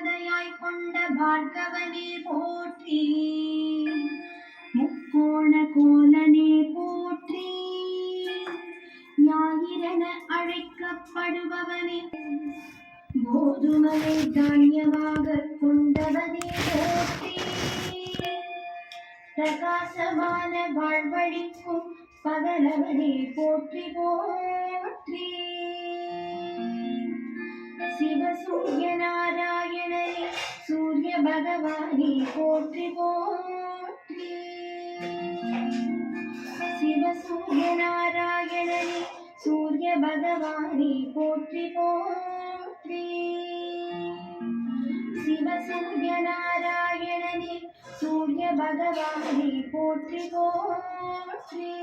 தேவதையாய் கொண்ட பார்கவனே போற்றி, முக்கோண கோலனே போற்றி, ஞாயிறென அழைக்கப்படுபவனே, கோதுமலை தானியமாக கொண்டவனே போற்றி, பிரகாசமான வாழ்வழிக்கும் பகலவனே போற்றி போற்றி, சிவசூரிய நாராயணனே சூரிய பகவானே போற்றி போற்றி, சிவசூரிய நாராயணனே சூரிய பகவானே போற்றி போற்றி, சிவசூரிய நாராயணனே சூரிய பகவானே போற்றி போற்றி.